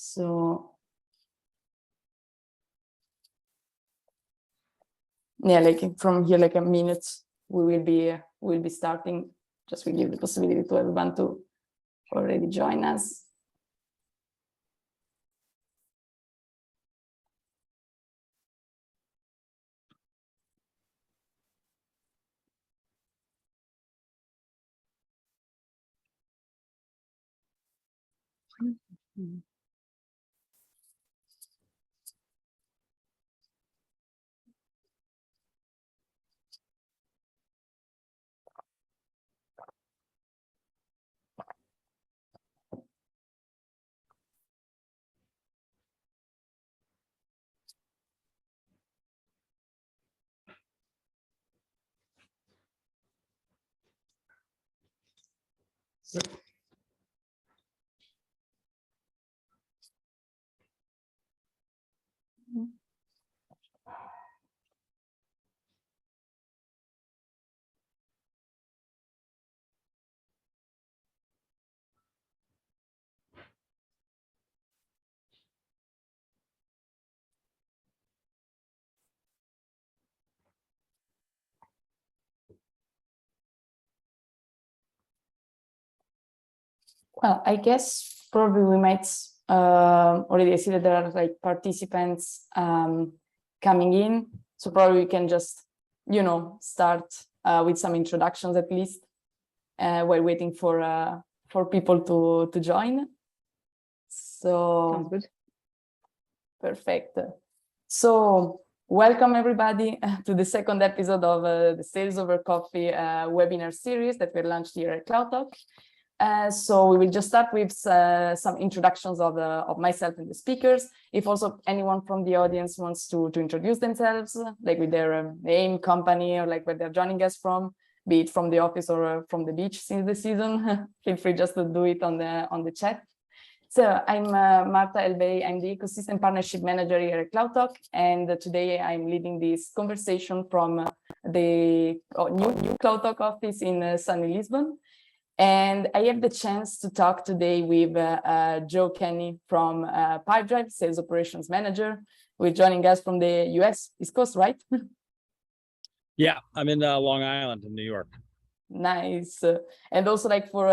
So yeah, like from here, like a minute, we will be starting. Just we give the possibility to everyone to already join us. Well, I guess probably we might already see that there are like participants coming in. So probably we can just, start with some introductions at least while waiting for people to join. So sounds good. Perfect. So welcome everybody to the second episode of the Sales Over Coffee webinar series that we launched here at Cloud Talk. So we will just start with some introductions of myself and the speakers. If also anyone from the audience wants to introduce themselves, like with their name, company, or like where they're joining us from, be it from the office or from the beach since the season, feel free just to do it on the chat. So I'm Marta Elbey. I'm the Ecosystem Partnership Manager here at Cloud Talk, and today I'm leading this conversation from the new Cloud Talk office in sunny Lisbon. And I have the chance to talk today with Joe Kenny from Pipedrive, Sales Operations Manager, who is joining us from the US East Coast, right? Yeah, I'm in Long Island in New York. Nice. And also like for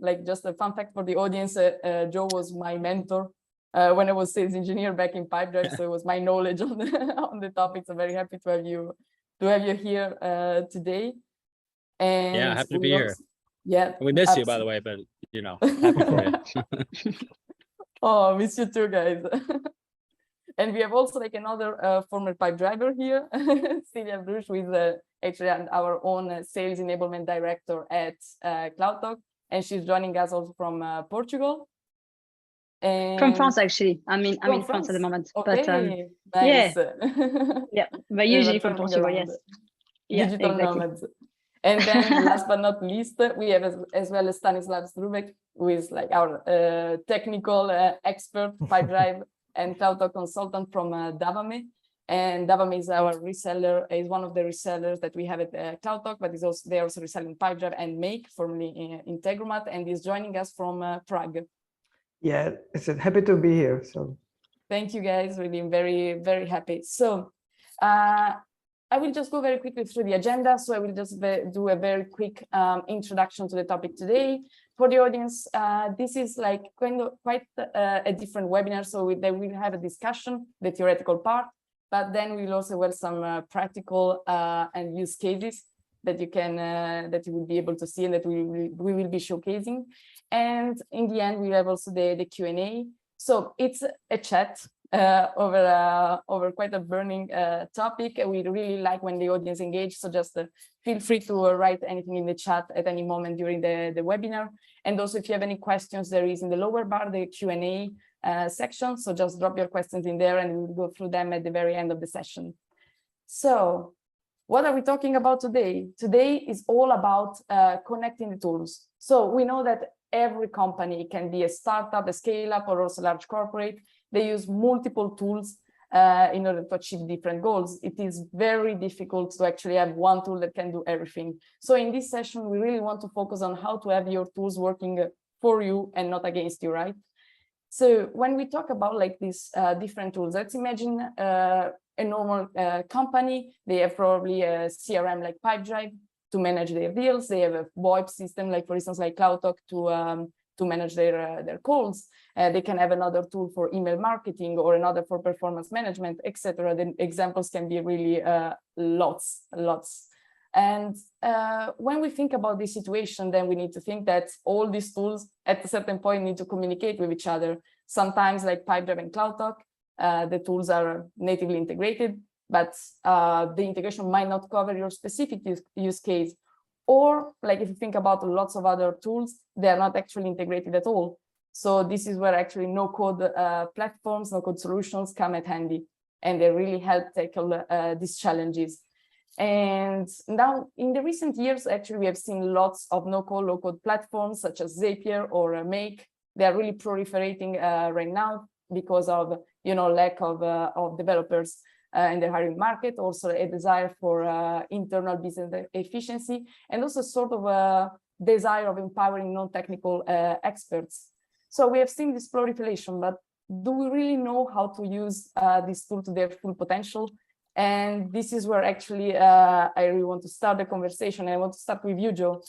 like just a fun fact for the audience, Joe was my mentor when I was sales engineer back in Pipedrive. So it was my knowledge on the topic. So very happy to have you here today. And yeah, happy to be here. Yeah, we miss you, by the way, but happy for you. Oh, miss you too, guys. And we have also like another former pipe driver here, Celia Bruce, who is actually our own sales enablement director at Cloud Talk, and she's joining us also from Portugal. And from France, actually. I'm in France at the moment. Okay, but nice. Yeah, but usually from Portugal, yes. Yeah, Digital exactly. nomads. And then last but not least, we have as well as Stanislav Strubek, who is like our technical expert, Pipedrive and Cloud Talk consultant from Davame. And Davame is our reseller, is one of the resellers that we have at Cloud Talk, but they're also reselling Pipedrive and Make, formerly Integromat, and is joining us from Prague. Yeah, it's happy to be here. So thank you guys, really very, very happy. So I will just go very quickly through the agenda. So I will just do a very quick introduction to the topic today. For the audience, this is like quite a different webinar. So we will have a discussion, the theoretical part, but then we'll also have some practical and use cases that you will be able to see and that we will be showcasing. And in the end, we have also the Q&A. So it's a chat over quite a burning topic. We really like when the audience engage, so just feel free to write anything in the chat at any moment during the webinar. And also if you have any questions, there is in the lower bar the Q&A section, so just drop your questions in there and we'll go through them at the very end of the session. So what are we talking about today? Today is all about connecting the tools. So we know that every company can be a startup, a scale-up, or also large corporate. They use multiple tools in order to achieve different goals. It is very difficult to actually have one tool that can do everything. So in this session, we really want to focus on how to have your tools working for you and not against you, right? So when we talk about like these different tools, let's imagine a normal company. They have probably a CRM like Pipedrive to manage their deals. They have a VoIP system, like for instance, like CloudTalk to manage their calls. They can have another tool for email marketing or another for performance management, etc. The examples can be really lots. And when we think about this situation, then we need to think that all these tools at a certain point need to communicate with each other. Sometimes like Pipedrive and CloudTalk, the tools are natively integrated, but the integration might not cover your specific use case. Or like if you think about lots of other tools, they are not actually integrated at all. So this is where actually no-code platforms, no-code solutions come at handy, and they really help tackle these challenges. And now in the recent years, actually, we have seen lots of no-code, low-code platforms such as Zapier or Make. They are really proliferating right now because of lack of developers in the hiring market, also a desire for internal business efficiency, and also sort of a desire of empowering non-technical experts. So we have seen this proliferation, but do we really know how to use this tool to their full potential? And this is where actually I really want to start the conversation. And I want to start with you, Joe,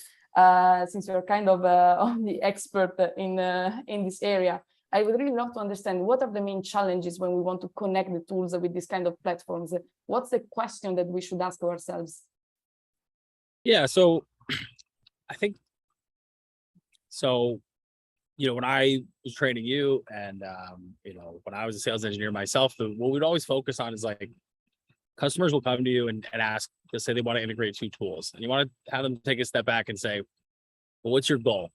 since you're kind of the expert in this area. I would really love to understand what are the main challenges when we want to connect the tools with this kind of platforms. What's the question that we should ask ourselves? Yeah, so I think so. When I was training you, and when I was a sales engineer myself, what we'd always focus on is like, customers will come to you and ask, let's say they want to integrate two tools, and you want to have them take a step back and say, well, what's your goal?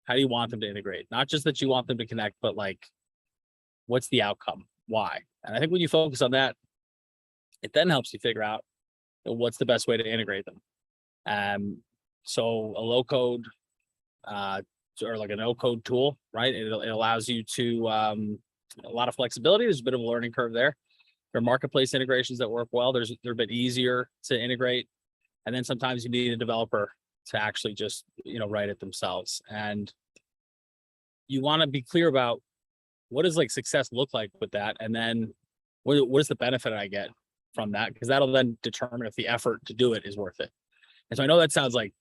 How do you want them to integrate? Not just that you want them to connect, but like, what's the outcome? Why? And I think when you focus on that, it then helps you figure out what's the best way to integrate them. So a low code or like a no code tool, right? It allows you to a lot of flexibility. There's a bit of a learning curve there. There are marketplace integrations that work well. They're a bit easier to integrate. And then sometimes you need a developer to actually just, write it themselves. And you want to be clear about what does like success look like with that? And then what is the benefit I get from that? Because that'll then determine if the effort to do it is worth it. And so I know that sounds like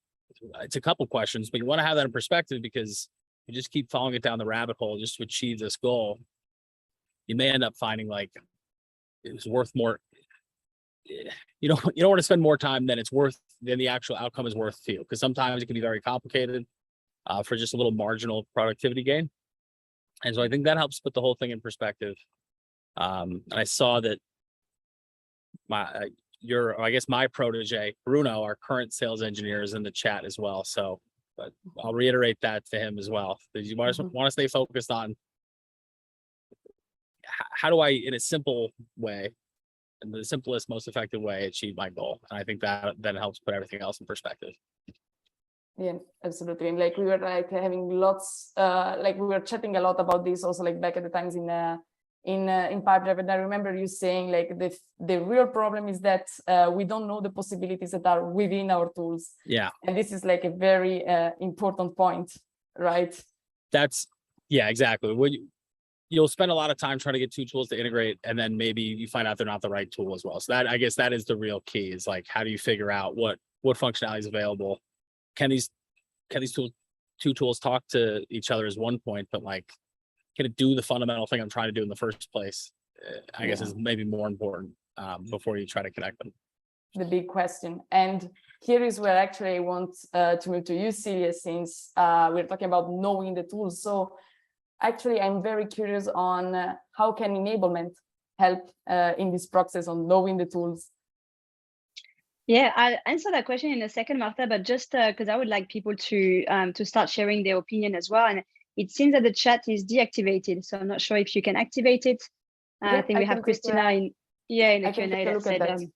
it's a couple questions, but you want to have that in perspective, because you just keep following it down the rabbit hole just to achieve this goal. You may end up finding like, it was worth more. You don't want to spend more time than the actual outcome is worth to you, because sometimes it can be very complicated for just a little marginal productivity gain. And so I think that helps put the whole thing in perspective. And I saw that my protege Bruno, our current sales engineer, is in the chat as well. So, but I'll reiterate that to him as well. You want to stay focused on how do I, in a simple way, in the simplest, most effective way, achieve my goal. And I think that then helps put everything else in perspective. Yeah, absolutely. And like we were like having lots, like we were chatting a lot about this also like back at the times in Pipedrive. And I remember you saying like the real problem is that we don't know the possibilities that are within our tools. Yeah. And this is like a very important point, right? Yeah, exactly. You'll spend a lot of time trying to get two tools to integrate, and then maybe you find out they're not the right tool as well. So I guess that is the real key, is like, how do you figure out what functionality is available? Can these two tools talk to each other is one point, but like, can it do the fundamental thing I'm trying to do in the first place? I guess is maybe more important before you try to connect them. The big question. And here is where actually I want to move to you, Celia, since we're talking about knowing the tools. So actually, I'm very curious on how can enablement help in this process on knowing the tools? Yeah, I'll answer that question in a second, Martha, but just because I would like people to start sharing their opinion as well. And it seems that the chat is deactivated, so I'm not sure if you can activate it. I think we have Christina in the Q&A that said,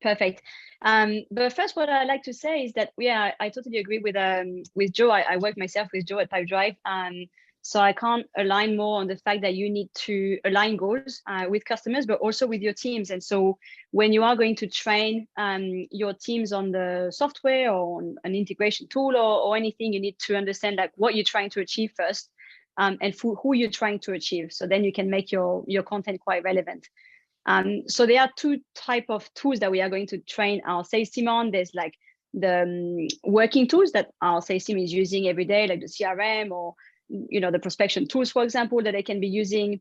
perfect. But first, what I'd like to say is that, I totally agree with Joe. I work myself with Joe at Pipedrive. So I can't align more on the fact that you need to align goals with customers, but also with your teams. And so when you are going to train your teams on the software or on an integration tool or anything, you need to understand like what you're trying to achieve first. and who you're trying to achieve. So then you can make your content quite relevant. So there are two type of tools that we are going to train our sales team on. There's like the working tools that our sales team is using every day, like the CRM or the prospection tools, for example, that they can be using,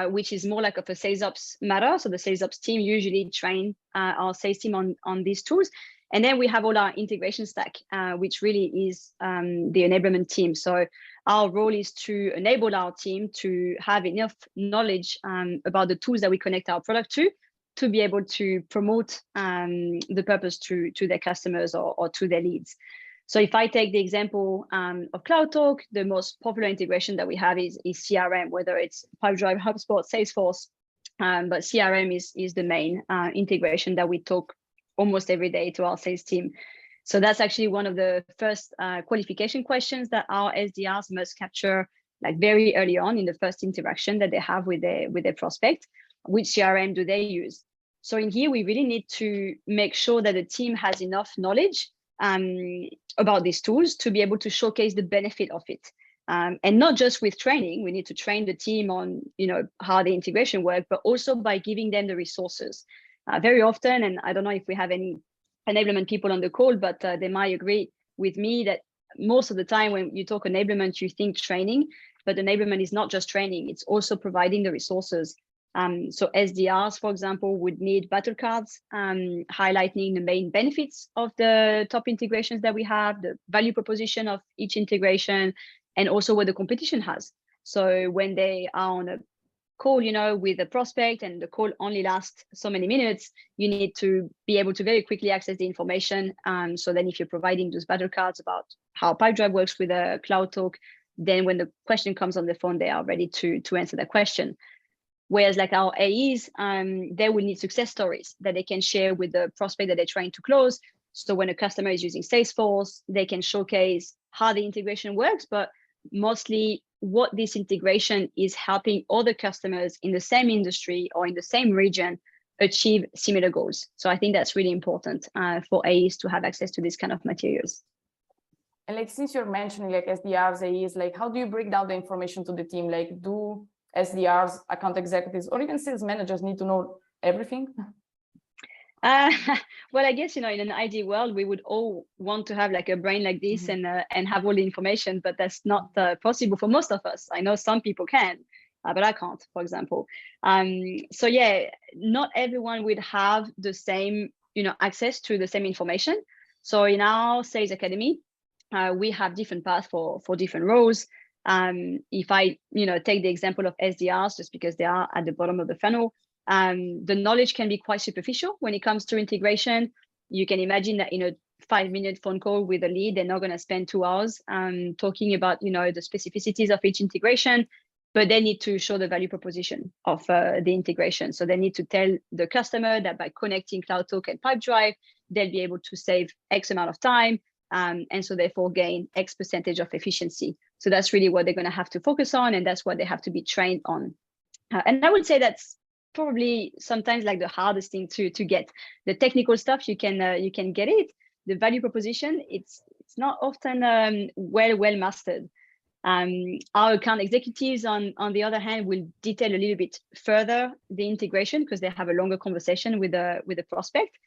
which is more like of a sales ops matter. So the sales ops team usually train our sales team on these tools. And then we have all our integration stack, which really is the enablement team. So our role is to enable our team to have enough knowledge about the tools that we connect our product to be able to promote the purpose to their customers or to their leads. So if I take the example of CloudTalk, the most popular integration that we have is CRM, whether it's Pipedrive, HubSpot, Salesforce, but CRM is the main integration that we talk almost every day to our sales team. So that's actually one of the first qualification questions that our SDRs must capture, like very early on in the first interaction that they have with their prospect. Which CRM do they use? So in here, we really need to make sure that the team has enough knowledge about these tools to be able to showcase the benefit of it. And not just with training, we need to train the team on how the integration works, but also by giving them the resources. Very often, and I don't know if we have any enablement people on the call, but they might agree with me that most of the time when you talk enablement, you think training, but enablement is not just training, it's also providing the resources. So SDRs, for example, would need battle cards highlighting the main benefits of the top integrations that we have, the value proposition of each integration, and also what the competition has. So when they are on a call, with a prospect and the call only lasts so many minutes, you need to be able to very quickly access the information. So then if you're providing those battle cards about how Pipedrive works with a CloudTalk, then when the question comes on the phone, they are ready to answer that question. Whereas like our AEs, they will need success stories that they can share with the prospect that they're trying to close. So when a customer is using Salesforce, they can showcase how the integration works, but mostly what this integration is helping other customers in the same industry or in the same region achieve similar goals. So I think that's really important for AEs to have access to this kind of materials. And like, since you're mentioning like SDRs, AEs, like how do you break down the information to the team? Like, do SDRs, account executives, or even sales managers need to know everything? Well, I guess, in an ideal world, we would all want to have like a brain like this and have all the information, but that's not possible for most of us. I know some people can, but I can't, for example. So yeah, not everyone would have the same, access to the same information. So in our sales academy, we have different paths for different roles. If I, take the example of SDRs, just because they are at the bottom of the funnel, the knowledge can be quite superficial when it comes to integration. You can imagine that in a 5-minute phone call with a lead, they're not going to spend 2 hours talking about, the specificities of each integration, but they need to show the value proposition of the integration. So they need to tell the customer that by connecting CloudTalk and Pipedrive, they'll be able to save X amount of time. And so therefore gain X percentage of efficiency. So that's really what they're going to have to focus on. And that's what they have to be trained on. And I would say that's probably sometimes like the hardest thing to get. The technical stuff, you can get it. The value proposition, it's not often well mastered. Our account executives, on the other hand, will detail a little bit further the integration because they have a longer conversation with the prospect.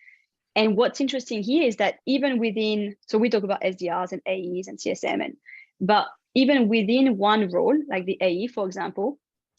And what's interesting here is that even within, so we talk about SDRs and AEs and CSM, but even within one role, like the AE, for example,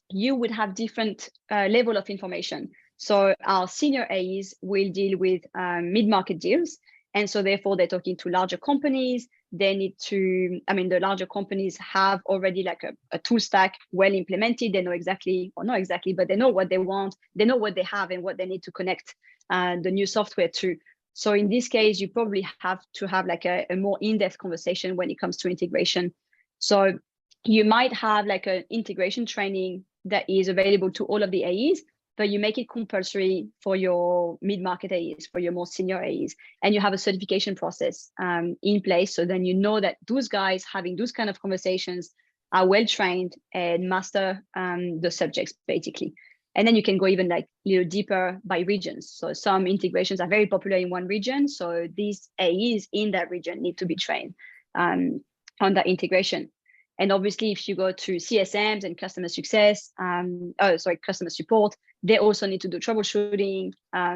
you would have different level of information. So our senior AEs will deal with mid-market deals. And so therefore they're talking to larger companies. They need to, the larger companies have already like a tool stack well implemented. They know exactly, or not exactly, but they know what they want. They know what they have and what they need to connect the new software to. So in this case, you probably have to have like a more in-depth conversation when it comes to integration. So you might have like an integration training that is available to all of the AEs, but you make it compulsory for your mid-market AEs, for your more senior AEs, and you have a certification process in place. So then you know that those guys having those kind of conversations are well trained and master the subjects basically. And then you can go even like a little deeper by regions. So some integrations are very popular in one region. So these AEs in that region need to be trained on that integration. And obviously, if you go to CSMs and customer success, customer support, they also need to do troubleshooting.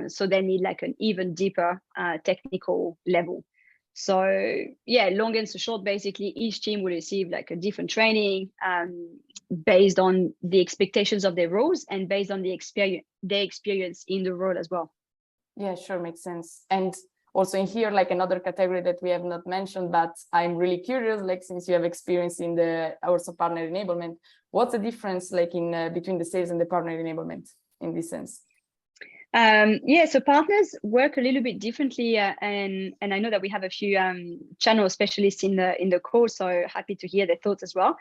So they need like an even deeper technical level. So yeah, long and short, basically each team will receive like a different training based on the expectations of their roles and based on the experience in the role as well. Yeah, sure, makes sense. And also in here, like another category that we have not mentioned, but I'm really curious, like since you have experience in the also partner enablement, what's the difference like in between the sales and the partner enablement in this sense? Yeah, so partners work a little bit differently, and I know that we have a few channel specialists in the call, so happy to hear their thoughts as well.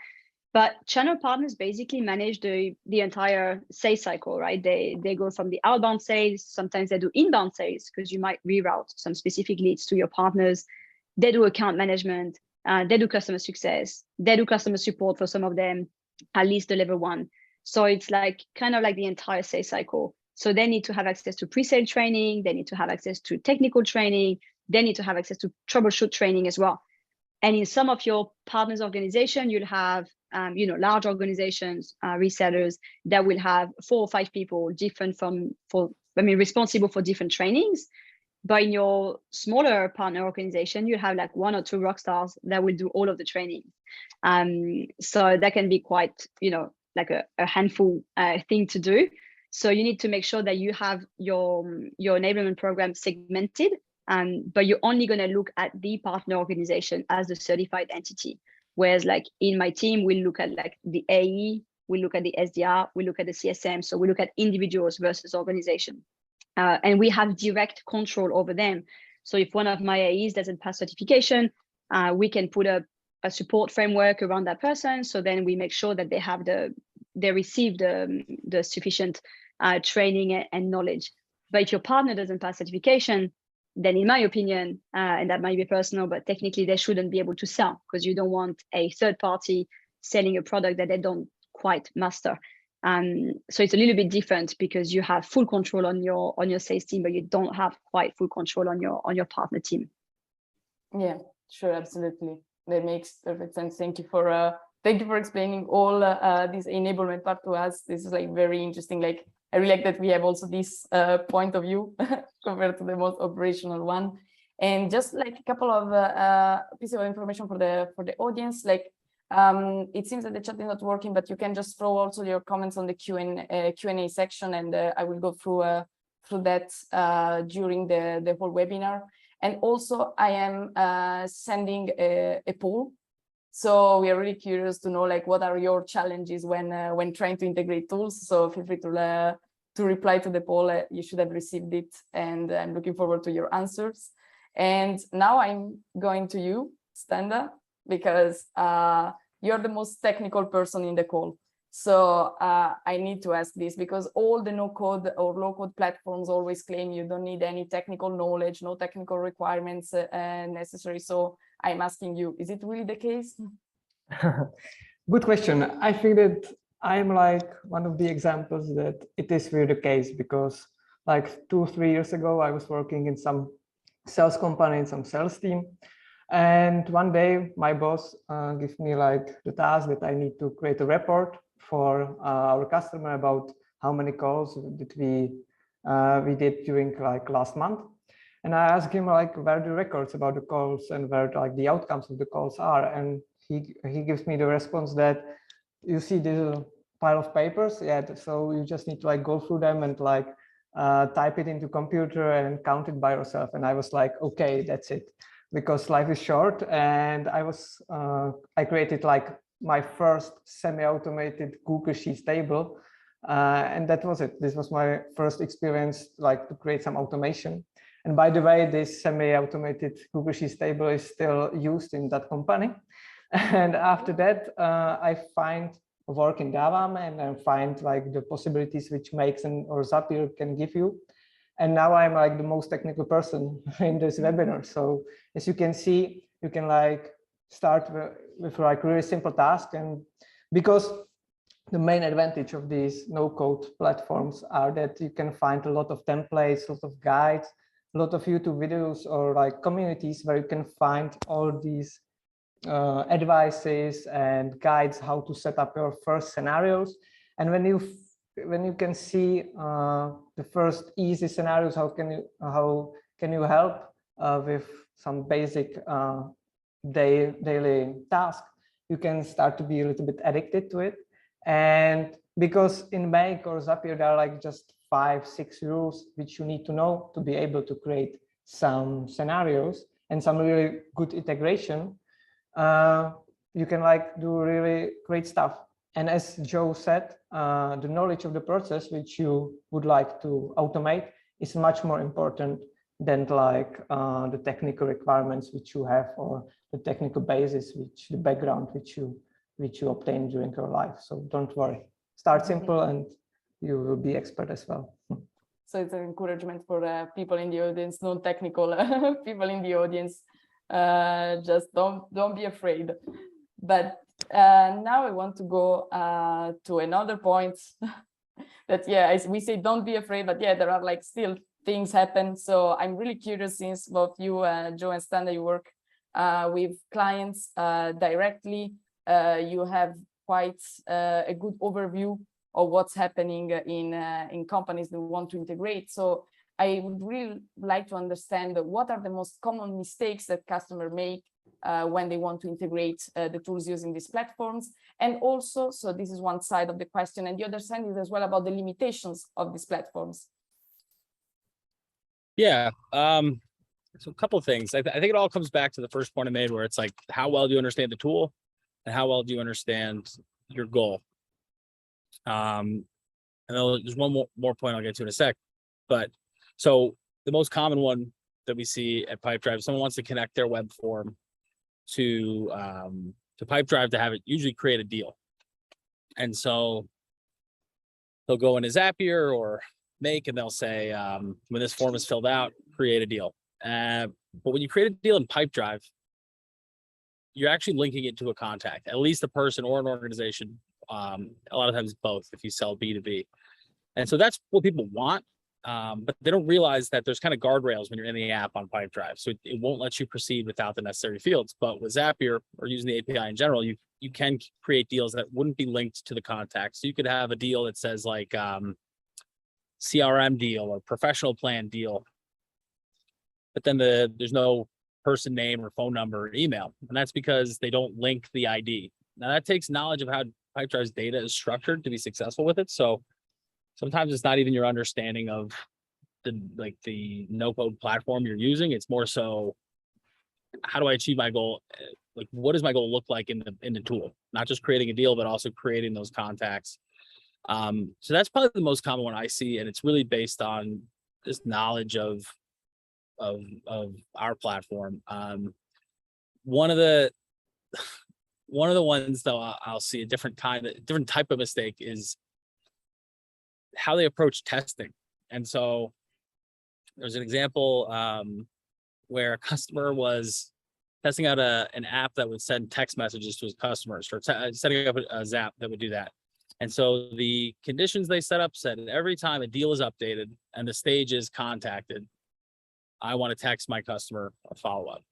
But channel partners basically manage the entire sales cycle, right? They go from the outbound sales, sometimes they do inbound sales because you might reroute some specific leads to your partners. They do account management, they do customer success, they do customer support for some of them, at least the level 1. So it's like kind of like the entire sales cycle. So they need to have access to pre-sale training, they need to have access to technical training, they need to have access to troubleshoot training as well. And in some of your partners' organization, you'll have large organizations, resellers that will have 4 or 5 people responsible for different trainings. But in your smaller partner organization, you have like 1 or 2 rock stars that will do all of the training. So that can be quite, like a handful thing to do. So you need to make sure that you have your enablement program segmented, but you're only going to look at the partner organization as the certified entity. Whereas like in my team, we look at like the AE, we look at the SDR, we look at the CSM. So we look at individuals versus organization. And we have direct control over them. So if one of my AEs doesn't pass certification, we can put a support framework around that person. So then we make sure that they receive the sufficient training and knowledge. But if your partner doesn't pass certification, then in my opinion, and that might be personal, but technically they shouldn't be able to sell because you don't want a third party selling a product that they don't quite master. So it's a little bit different because you have full control on your sales team, but you don't have quite full control on your partner team. Yeah, sure, absolutely. That makes perfect sense. Thank you for explaining all this enablement part to us. This is like very interesting. Like I really like that we have also this point of view compared to the most operational one. And just like a couple of pieces of information for the audience. Like it seems that the chat is not working, but you can just throw also your comments on the Q&A section, and I will go through that during the whole webinar. And also I am sending a poll. So we are really curious to know like what are your challenges when trying to integrate tools. So feel free to reply to the poll. You should have received it, and I'm looking forward to your answers. And now I'm going to you, Stenda, because you're the most technical person in the call. So I need to ask this because all the no-code or low-code platforms always claim you don't need any technical knowledge, no technical requirements necessary. So I'm asking you, is it really the case? Good question. I think that I'm like one of the examples that it is really the case, because like 2 or 3 years ago, I was working in some sales company, in some sales team. And one day my boss gave me like the task that I need to create a report for our customer about how many calls did we did during like last month. And I asked him like where the records about the calls and where like the outcomes of the calls are. And he gives me the response that you see this pile of papers. Yeah, so you just need to like go through them and like type it into computer and count it by yourself. And I was like, okay, that's it, because life is short. And I created like my first semi-automated Google Sheets table. And that was it. This was my first experience like to create some automation. And by the way, this semi-automated Google Sheets table is still used in that company. And after that, I find work in Java and I find like the possibilities which Makes or Zapier can give you. And now I'm like the most technical person in this webinar. So as you can see, you can like start with like really simple task. And because the main advantage of these no-code platforms are that you can find a lot of templates, a lot of guides, a lot of YouTube videos or like communities where you can find all these advices and guides how to set up your first scenarios. And when you can see the first easy scenarios, how can you help with some basic daily task, you can start to be a little bit addicted to it. And because in Make or Zapier, there are like just 5-6 rules which you need to know to be able to create some scenarios and some really good integration, you can like do really great stuff. And as Joe said, the knowledge of the process which you would like to automate is much more important than like the technical requirements which you have, or the technical basis, the background which you obtain during your life. So don't worry, start simple and you will be expert as well. So it's an encouragement for people in the audience, non-technical people in the audience. Just don't be afraid. But now I want to go to another point that, yeah, as we say, don't be afraid, but yeah, there are like still things happen. So I'm really curious, since both you, Joe and Stan, you work with clients directly, you have quite a good overview of what's happening in companies that want to integrate. So I would really like to understand what are the most common mistakes that customers make when they want to integrate the tools using these platforms. And also, so this is one side of the question, and the other side is as well about the limitations of these platforms. Yeah. So a couple of things. I think it all comes back to the first point I made, where it's like, how well do you understand the tool and how well do you understand your goal? And there's one more point I'll get to in a sec. But so the most common one that we see at Pipedrive, someone wants to connect their web form to Pipedrive to have it usually create a deal. And so they'll go into Zapier or Make, and they'll say, when this form is filled out, create a deal. But when you create a deal in Pipedrive, you're actually linking it to a contact, at least a person or an organization. A lot of times both, if you sell B2B. And so that's what people want. But they don't realize that there's kind of guardrails when you're in the app on Pipedrive. So it won't let you proceed without the necessary fields. But with Zapier, or using the API in general, you can create deals that wouldn't be linked to the contact. So you could have a deal that says like CRM deal or professional plan deal, but then there's no person name or phone number or email. And that's because they don't link the ID. Now that takes knowledge of how Pipedrive's data is structured to be successful with it. So sometimes it's not even your understanding of the no-code platform you're using. It's more so, how do I achieve my goal? Like, what does my goal look like in the tool? Not just creating a deal, but also creating those contacts. So that's probably the most common one I see, and it's really based on this knowledge of our platform. One of the ones though I'll see a different type of mistake is how they approach testing. And so there's an example where a customer was testing out an app that would send text messages to his customers, or setting up a Zap that would do that. And so the conditions they set up said every time a deal is updated and the stage is contacted, I want to text my customer a follow-up.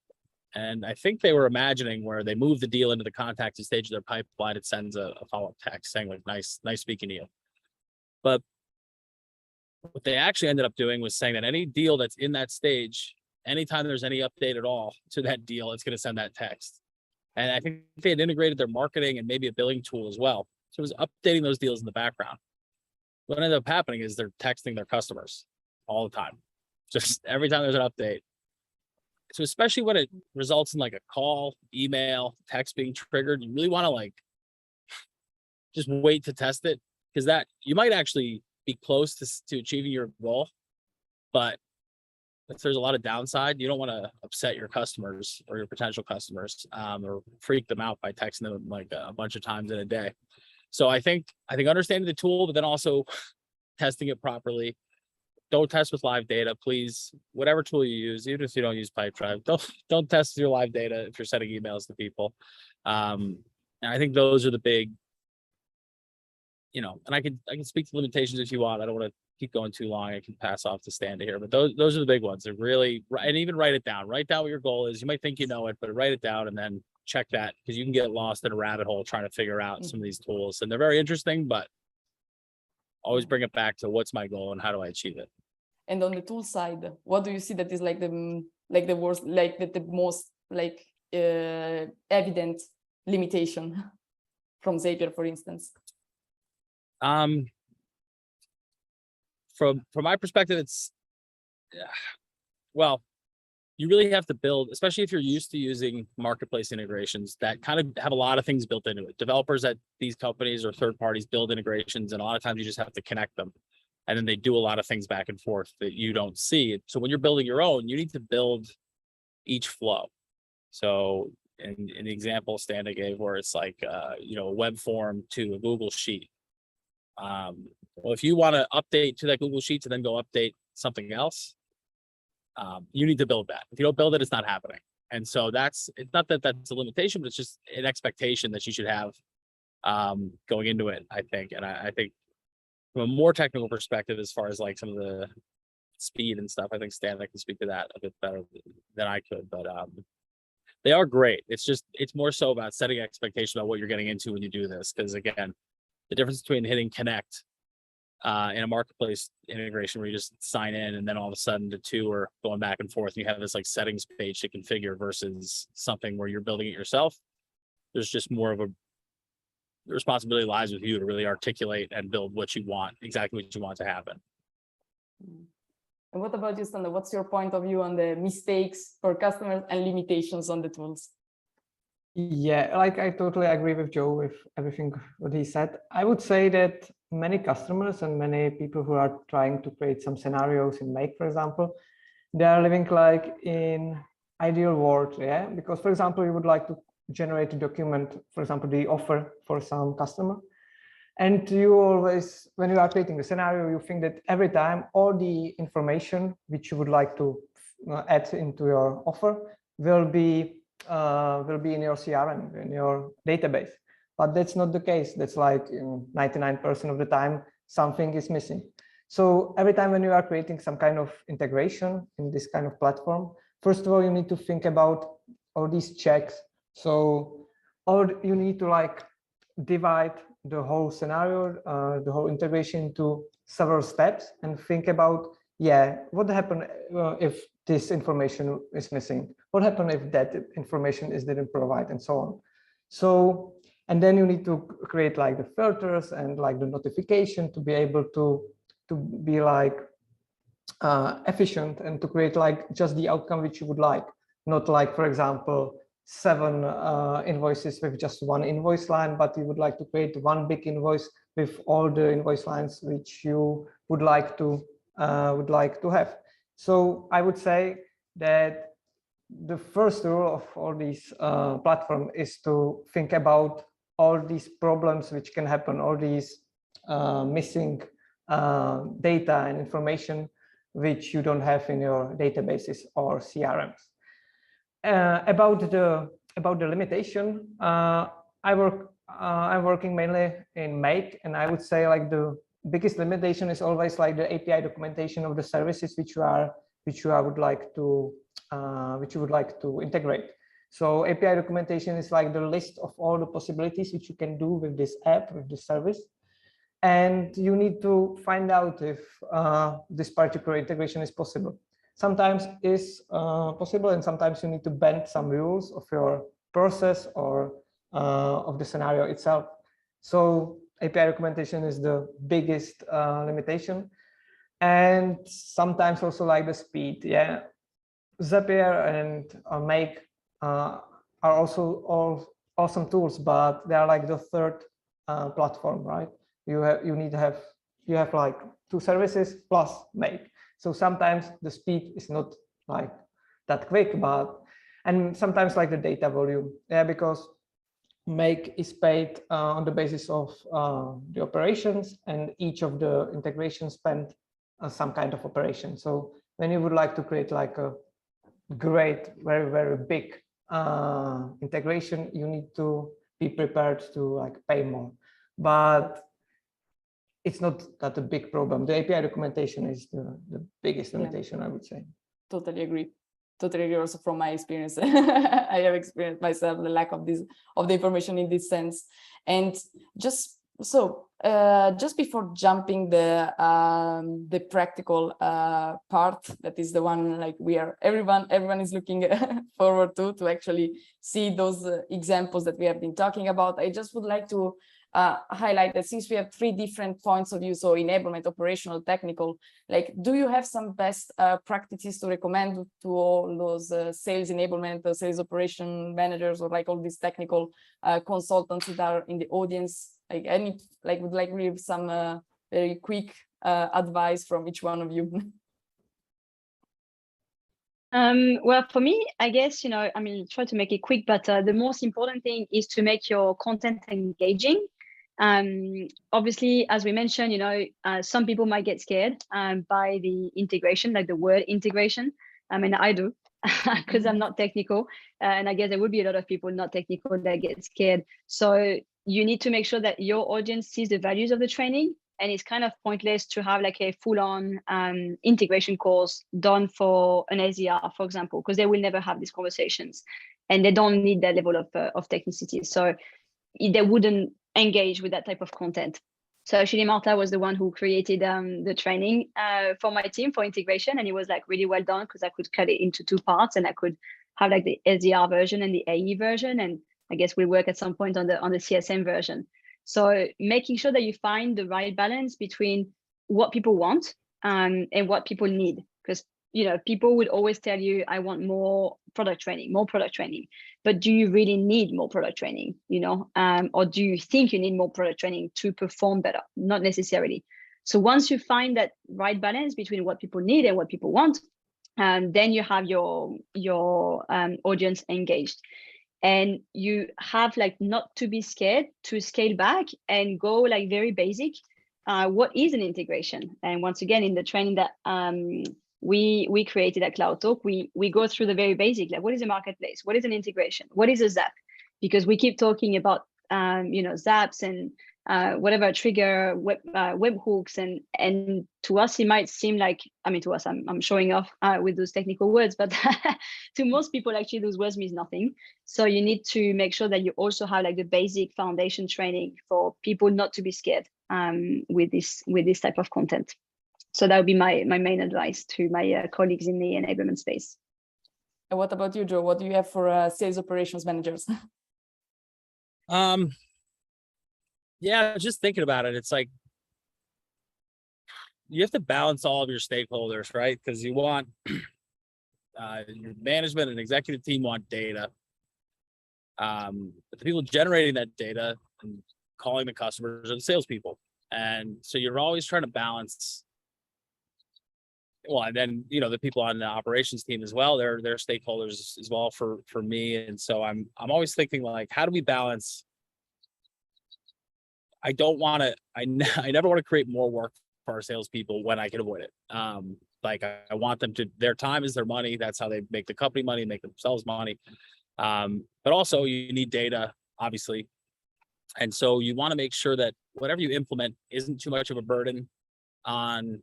And I think they were imagining where they move the deal into the contacted stage of their pipeline, it sends a follow-up text saying like, nice speaking to you. But what they actually ended up doing was saying that any deal that's in that stage, anytime there's any update at all to that deal, it's going to send that text. And I think they had integrated their marketing and maybe a billing tool as well. So it was updating those deals in the background. What ended up happening is they're texting their customers all the time, just every time there's an update. So especially when it results in like a call, email, text being triggered, you really want to like just wait to test it, because that you might actually be close to achieving your goal, but if there's a lot of downside, you don't want to upset your customers or your potential customers, or freak them out by texting them like a bunch of times in a day. So I think understanding the tool, but then also testing it properly. Don't test with live data, please. Whatever tool you use, even if you don't use Pipedrive, don't test your live data if you're sending emails to people. And I think those are the big, and I can speak to limitations if you want. I don't want to keep going too long. I can pass off to Stan here, but those are the big ones. They're really, and even write it down. Write down what your goal is. You might think you know it, but write it down and then check that, because you can get lost in a rabbit hole trying to figure out some of these tools, and they're very interesting, but always bring it back to what's my goal and how do I achieve it. And on the tool side, what do you see that is like the worst, like the most like evident limitation from Zapier, for instance? From my perspective, it's well, you really have to build, especially if you're used to using marketplace integrations that kind of have a lot of things built into it. Developers at these companies or third parties build integrations, and a lot of times you just have to connect them. And then they do a lot of things back and forth that you don't see. So when you're building your own, you need to build each flow. So in the example Standa gave, where it's like, you know, a web form to a Google Sheet. Well, if you want to update to that Google Sheet to then go update something else, you need to build that. If you don't build it, it's not happening. And so it's not that that's a limitation, but it's just an expectation that you should have going into it, I think. And I think from a more technical perspective, as far as like some of the speed and stuff, I think Stan can speak to that a bit better than I could, but they are great. It's more so about setting expectations about what you're getting into when you do this. Because again, the difference between hitting connect in a marketplace integration where you just sign in and then all of a sudden the two are going back and forth and you have this like settings page to configure versus something where you're building it yourself, there's just more of the responsibility lies with you to really articulate and build what you want, exactly what you want to happen. And what about you, Standa? What's your point of view on the mistakes for customers and limitations on the tools? Yeah, like I totally agree with Joe with everything what he said. I would say that many customers and many people who are trying to create some scenarios in Make, for example, they are living like in ideal world, yeah? Because, for example, you would like to generate a document, for example, the offer for some customer. And you always, when you are creating a scenario, you think that every time all the information which you would like to add into your offer will be in your CRM, in your database. But that's not the case. That's like in 99% of the time, something is missing. So every time when you are creating some kind of integration in this kind of platform, first of all, you need to think about all these checks. So you need to like divide the whole scenario, the whole integration into several steps and think about, yeah, what happened if this information is missing? What happened if that information is didn't provide, and so on? So, and then you need to create like the filters and like the notification to be able to be like efficient and to create like just the outcome which you would like, not like, for example, 7 invoices with just one invoice line, but you would like to create one big invoice with all the invoice lines which you would like to have. So I would say that the first rule of all these platform is to think about all these problems which can happen, all these missing data and information which you don't have in your databases or CRMs. About the limitation, I'm working mainly in Make, and I would say like the biggest limitation is always like the API documentation of the services which you would like to integrate. So API documentation is like the list of all the possibilities which you can do with this app, with this service. And you need to find out if this particular integration is possible. Sometimes is possible, and sometimes you need to bend some rules of your process or of the scenario itself. So API documentation is the biggest limitation. And sometimes also like the speed, yeah. Zapier and Make are also all awesome tools, but they are like the third platform, right? You have like 2 services plus Make. So sometimes the speed is not like that quick, and sometimes like the data volume, yeah, because Make is paid on the basis of the operations, and each of the integrations spend some kind of operation. So when you would like to create like a great, very, very big integration, you need to be prepared to like pay more. But it's not that a big problem. The API documentation is the biggest limitation, I would say. Totally agree. totally agree also from my experience. I have experienced myself the lack of the information in this sense. And just before jumping the practical part, that is the one like everyone is looking forward to actually see those examples that we have been talking about. I just would like to highlight that since we have 3 different points of view, so enablement, operational, technical, like, do you have some best practices to recommend to all those sales enablement, sales operation managers, or like all these technical consultants that are in the audience? Would like to give some very quick advice from each one of you. Well, for me, I guess, try to make it quick, but the most important thing is to make your content engaging. Obviously, as we mentioned, some people might get scared by the integration, like the word integration. I mean, I do, because I'm not technical, and I guess there would be a lot of people not technical that get scared. So you need to make sure that your audience sees the values of the training, and it's kind of pointless to have like a full-on integration course done for an SDR, for example, because they will never have these conversations, and they don't need that level of technicity. So they wouldn't engage with that type of content. So actually, Marta was the one who created the training for my team for integration, and it was like really well done because I could cut it into 2 parts, and I could have like the SDR version and the AE version, and I guess we'll work at some point on the CSM version. So making sure that you find the right balance between what people want and what people need, because people would always tell you, I want more product training, but do you really need more product training? Or do you think you need more product training to perform better? Not necessarily. So once you find that right balance between what people need and what people want, then you have your audience engaged. And you have like not to be scared to scale back and go like very basic. What is an integration? And once again, in the training that we created at Cloud Talk, we go through the very basic, like what is a marketplace? What is an integration? What is a Zap? Because we keep talking about Zaps and whatever trigger web hooks, and to us it might seem like, to us, I'm showing off with those technical words, but to most people actually those words mean nothing. So you need to make sure that you also have like the basic foundation training for people not to be scared with this type of content. So that would be my main advice to my colleagues in the enablement space. And what about you, Joe? What do you have for sales operations managers? Yeah, just thinking about it, it's like you have to balance all of your stakeholders, right? Because you want your management and executive team want data. But the people generating that data and calling the customers are the salespeople. And so you're always trying to balance. Well, and then the people on the operations team as well, they're stakeholders as well for me. And so I'm always thinking like, how do we balance? I never want to create more work for our salespeople when I can avoid it. I want them to, their time is their money. That's how they make the company money, make themselves money. But also you need data, obviously. And so you want to make sure that whatever you implement isn't too much of a burden on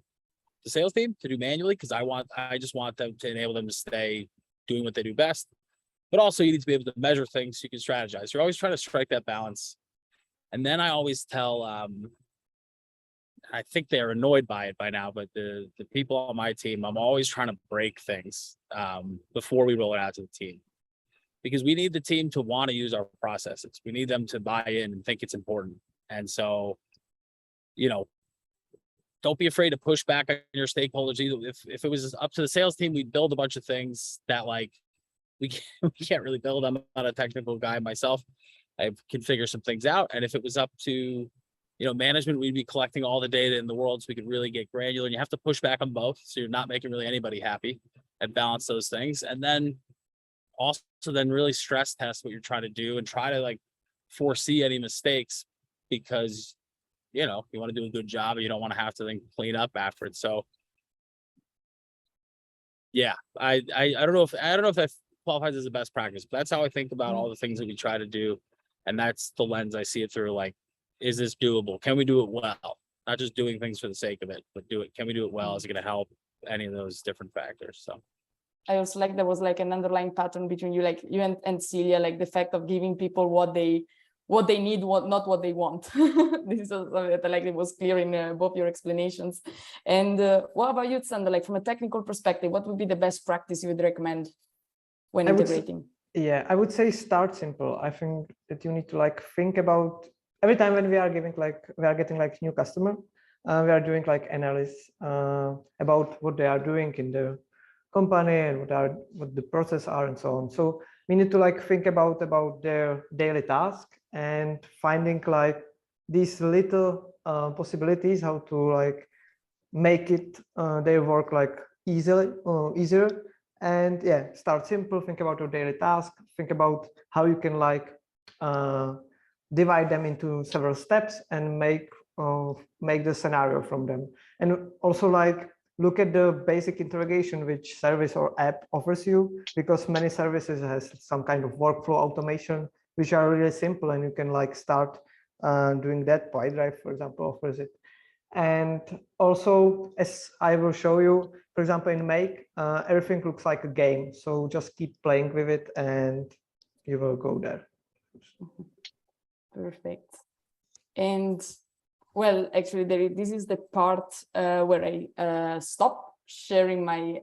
the sales team to do manually, because I just want them to enable them to stay doing what they do best. But also you need to be able to measure things so you can strategize. You're always trying to strike that balance. And then I always tell, I think they're annoyed by it by now, but the people on my team, I'm always trying to break things before we roll it out to the team, because we need the team to want to use our processes. We need them to buy in and think it's important. And so, don't be afraid to push back on your stakeholders. If it was up to the sales team, we'd build a bunch of things that we can't really build. I'm not a technical guy myself. I can figure some things out. And if it was up to, management, we'd be collecting all the data in the world so we could really get granular. And you have to push back on both, so you're not making really anybody happy, and balance those things. And then also then really stress test what you're trying to do and try to foresee any mistakes, because you want to do a good job and you don't want to have to then clean up afterwards. So yeah, I don't know if that qualifies as a best practice, but that's how I think about all the things that we try to do. And that's the lens I see it through. Like, is this doable? Can we do it well? Not just doing things for the sake of it, but can we do it well? Is it going to help? Any of those different factors. So I also like there was like an underlying pattern between you, like you and Celia, like the fact of giving people what they need, not what they want. This is something that I like, it was clear in both your explanations. And what about you, Sander? Like from a technical perspective, what would be the best practice you would recommend when integrating? Yeah, I would say start simple. I think that you need to like think about every time when we are getting like new customer, we are doing like analysis about what they are doing in the company and what the process are and so on. So we need to like think about their daily task and finding like these little possibilities how to like make it their work like easier. And yeah, start simple, think about your daily task, think about how you can like divide them into several steps and make the scenario from them. And also like look at the basic interrogation which service or app offers you, because many services has some kind of workflow automation which are really simple, and you can like start doing that. Pipedrive, for example, offers it. And also, as I will show you, for example, in Make, everything looks like a game. So just keep playing with it and you will go there. Perfect. And well, actually, this is the part where I stop sharing my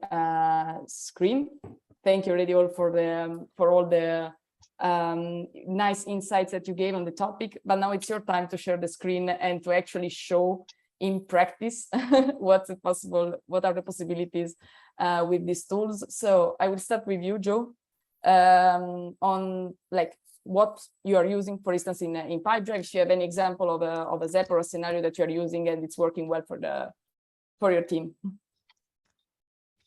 screen. Thank you already all for all the nice insights that you gave on the topic. But now it's your time to share the screen and to actually show in practice what's possible, what are the possibilities with these tools. So I will start with you, Joe, on like what you are using, for instance, in Pipedrive. If you have any example of a Zap or a scenario that you are using and it's working well for your team.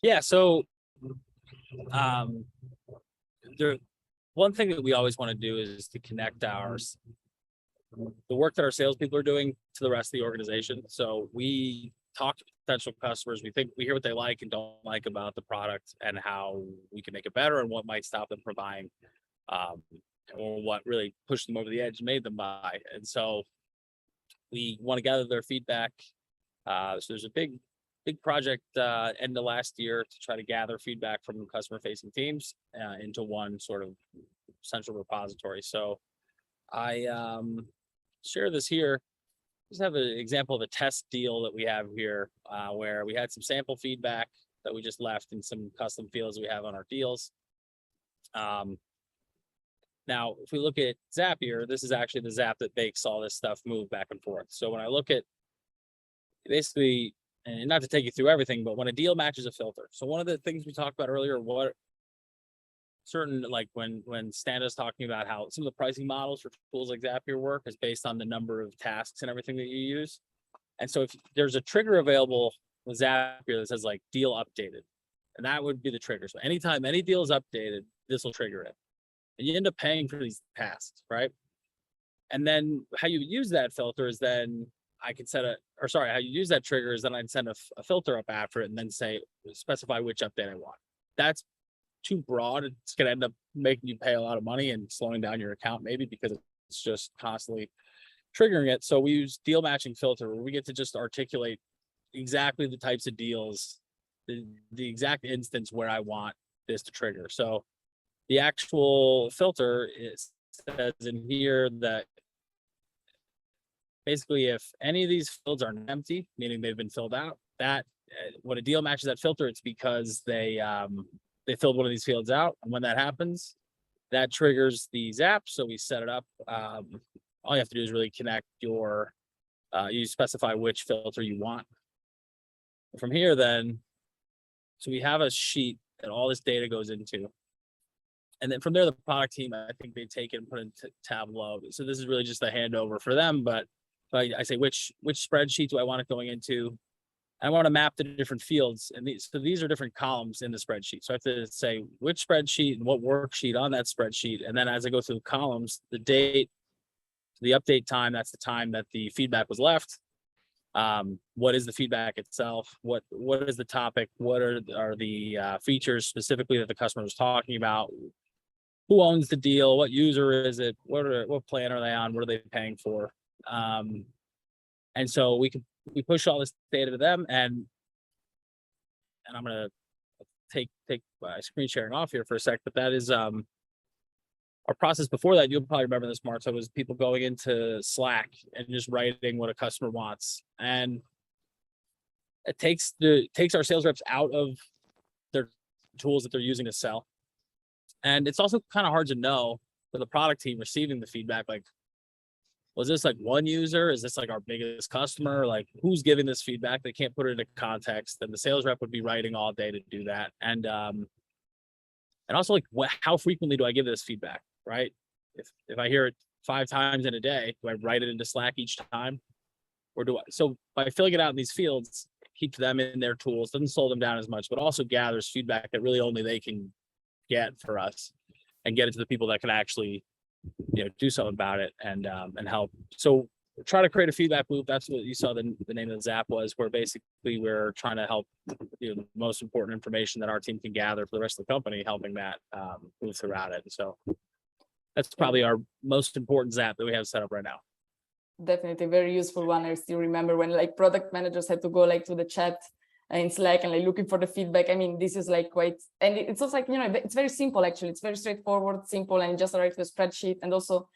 Yeah, so one thing that we always want to do is to connect the work that our salespeople are doing to the rest of the organization. So we talk to potential customers. We hear what they like and don't like about the product and how we can make it better and what might stop them from buying, or what really pushed them over the edge and made them buy. And so we want to gather their feedback. So there's a big project end of last year to try to gather feedback from customer facing teams into one sort of central repository. So I share this here. Just have an example of a test deal that we have here where we had some sample feedback that we just left in some custom fields we have on our deals. Now, if we look at Zapier, this is actually the Zap that makes all this stuff move back and forth. So when I look at basically, and not to take you through everything, but when a deal matches a filter. So one of the things we talked about earlier, what certain, like when Stan is talking about how some of the pricing models for tools like Zapier work is based on the number of tasks and everything that you use. And so if there's a trigger available with Zapier that says like deal updated, and that would be the trigger. So anytime any deal is updated, this will trigger it. And you end up paying for these tasks, right? And then how you use that filter is then I can how you use that trigger is then I'd send a filter up after it and then specify which update I want. That's too broad. It's going to end up making you pay a lot of money and slowing down your account maybe because it's just constantly triggering it. So we use deal matching filter where we get to just articulate exactly the types of deals, the exact instance where I want this to trigger. So the actual filter says in here that basically if any of these fields are empty, meaning they've been filled out, that when a deal matches that filter, it's because they filled one of these fields out. And when that happens, that triggers the Zap. So we set it up. All you have to do is really connect you specify which filter you want. From here then, so we have a sheet that all this data goes into. And then from there, the product team, I think they take it and put it into Tableau. So this is really just a handover for them. But I say, which spreadsheet do I want it going into? I want to map the different fields. And these are different columns in the spreadsheet. So I have to say which spreadsheet and what worksheet on that spreadsheet. And then as I go through the columns, the date, the update time, that's the time that the feedback was left. What is the feedback itself? What is the topic? What are the features specifically that the customer was talking about? Who owns the deal? What user is it? What plan are they on? What are they paying for? And so we push all this data to them, and I'm gonna take screen sharing off here for a sec, but that is our process before that. You'll probably remember this, Marta, was people going into Slack and just writing what a customer wants, and it takes our sales reps out of their tools that they're using to sell. And it's also kind of hard to know for the product team receiving the feedback, like, was this like one user? Is this like our biggest customer? Like, who's giving this feedback? They can't put it into context. And the sales rep would be writing all day to do that. And also, like, how frequently do I give this feedback, right? If I hear it 5 times in a day, do I write it into Slack each time? Or do I? So by filling it out in these fields, it keeps them in their tools, doesn't slow them down as much, but also gathers feedback that really only they can get for us, and get it to the people that can actually, do something about it and help. So try to create a feedback loop. That's what you saw the name of the Zap was, where basically we're trying to help the most important information that our team can gather for the rest of the company, helping that move throughout it. So that's probably our most important Zap that we have set up right now. Definitely very useful one. I still remember when like product managers had to go like to the chat in Slack and like looking for the feedback. I mean, this is like quite, and it's also like, it's very simple, actually. It's very straightforward, simple, and just arrive to a spreadsheet. And also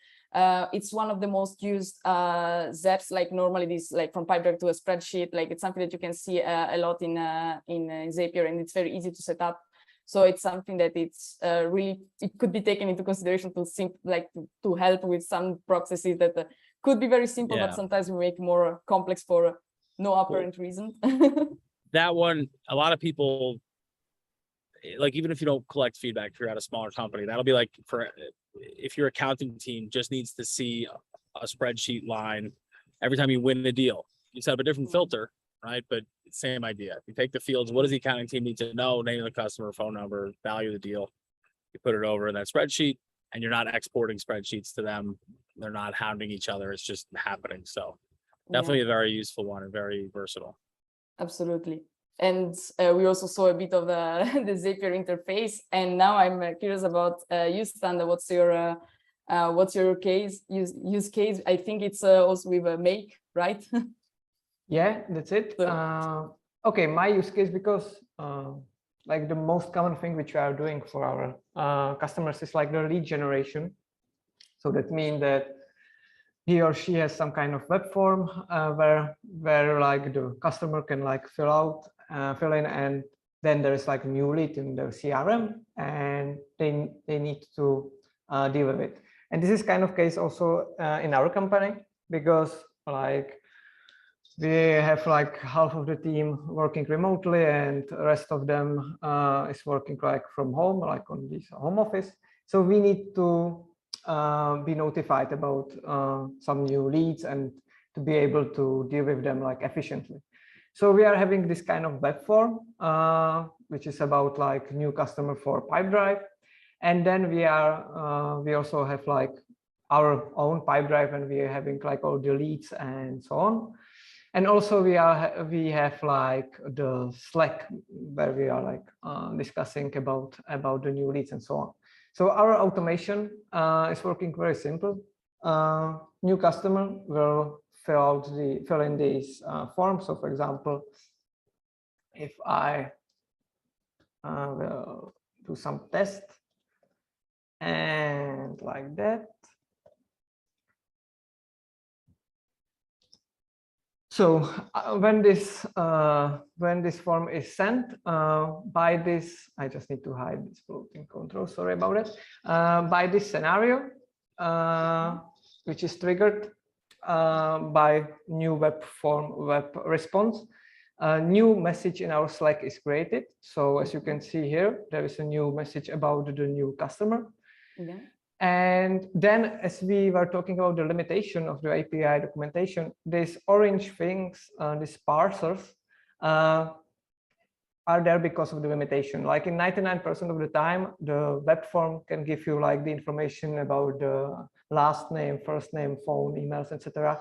it's one of the most used Zaps, like normally this, like from Pipedrive to a spreadsheet, like it's something that you can see a lot in Zapier, and it's very easy to set up. So it's something that it's really, it could be taken into consideration to help with some processes that could be very simple, but sometimes we make more complex for no apparent reason. That one, a lot of people, like, even if you don't collect feedback, if you're at a smaller company, that'll be like, if your accounting team just needs to see a spreadsheet line every time you win a deal, you set up a different filter, right? But same idea. You take the fields, what does the accounting team need to know? Name of the customer, phone number, value of the deal. You put it over in that spreadsheet, and you're not exporting spreadsheets to them. They're not hounding each other. It's just happening. So definitely a very useful one and very versatile. Absolutely. And we also saw a bit of the Zapier interface. And now I'm curious about you, Standa. What's your use case? I think it's also with a make, right? Yeah, that's it. Okay, my use case, because like the most common thing which we are doing for our customers is like the lead generation. So that means that he or she has some kind of web form where like the customer can like fill in, and then there is like a new lead in the CRM, and they need to deal with it. And this is kind of case also in our company, because like we have like half of the team working remotely, and the rest of them is working like from home, like on this home office. So we need to be notified about some new leads and to be able to deal with them like efficiently. So we are having this kind of web form, which is about like new customer for Pipedrive. And then we also have like our own Pipedrive, and we are having like all the leads and so on. And also we have like the Slack where we are like discussing about the new leads and so on. So our automation is working very simple. New customer will fill in these forms. So for example, if I will do some test and like that. So when this form is sent by this, I just need to hide this floating control. Sorry about it. By this scenario, which is triggered by new web response, a new message in our Slack is created. So as you can see here, there is a new message about the new customer. Yeah. And then, as we were talking about the limitation of the API documentation, these orange things, these parsers, are there because of the limitation. Like in 99% of the time, the web form can give you like the information about the last name, first name, phone, emails, etc.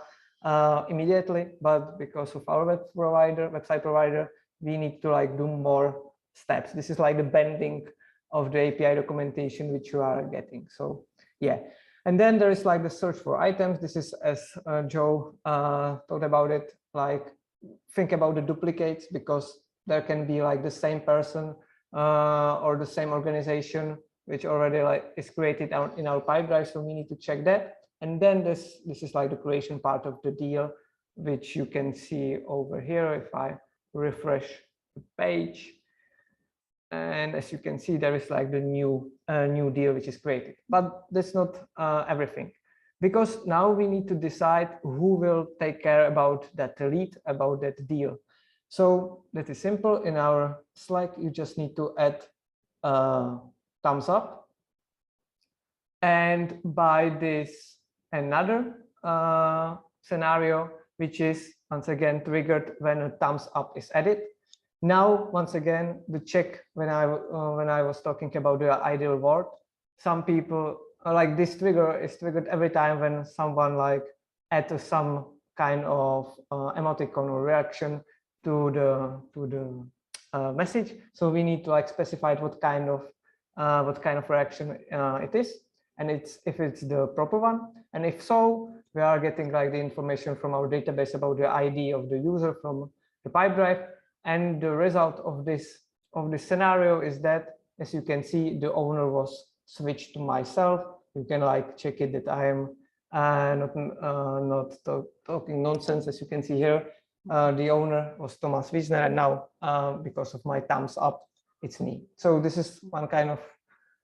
Immediately. But because of our website provider, we need to like do more steps. This is like the bending of the API documentation which you are getting. So yeah, and then there is like the search for items. This is, as Joe talked about it, like think about the duplicates, because there can be like the same person or the same organization which already like is created out in our Pipedrive. So we need to check that. And then this is like the creation part of the deal, which you can see over here if I refresh the page. And as you can see, there is like the new deal which is created, but that's not everything, because now we need to decide who will take care about that lead, about that deal. So that is simple. In our Slack, you just need to add thumbs up, and by this another scenario, which is once again triggered when a thumbs up is added. Now, once again, the check when I was talking about the ideal world, some people like this trigger is triggered every time when someone like adds some kind of emoticon or reaction to the message. So we need to like specify what kind of reaction it is, and if it's the proper one, and if so, we are getting like the information from our database about the ID of the user from the Pipedrive. And the result of this scenario is that, as you can see, the owner was switched to myself. You can like check it that I am not talking nonsense. As you can see here, the owner was Thomas Wiesner, and now because of my thumbs up, it's me. So this is one kind of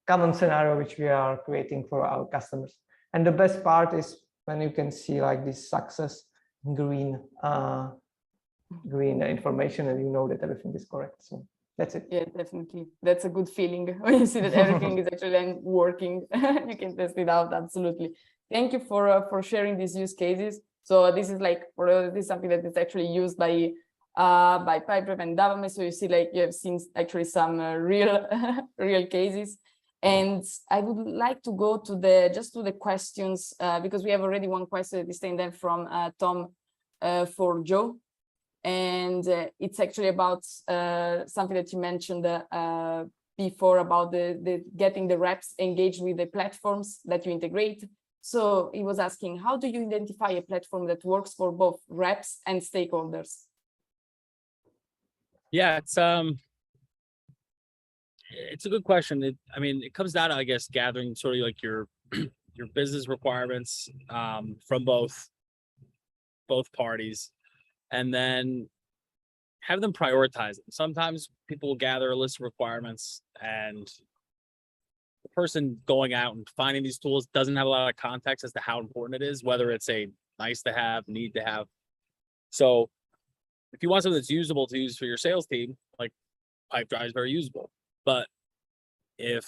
common scenario which we are creating for our customers. And the best part is when you can see like this success green information, and you know that everything is correct. So that's it. Yeah, definitely. That's a good feeling when you see that everything is actually working. You can test it out. Absolutely. Thank you for sharing these use cases. So this is like this is something that is actually used by Pipedrive and Enablement. So you see, like you have seen actually some real real cases. And I would like to go to the questions because we have already one question this time then from Tom for Joe. And it's actually about something that you mentioned before about the getting the reps engaged with the platforms that you integrate. So he was asking, how do you identify a platform that works for both reps and stakeholders? Yeah, it's a good question. It comes down to, I guess, gathering sort of like your business requirements from both parties, and then have them prioritize it. Sometimes people will gather a list of requirements, and the person going out and finding these tools doesn't have a lot of context as to how important it is, whether it's a nice to have, need to have. So if you want something that's usable to use for your sales team, like Pipedrive is very usable. But if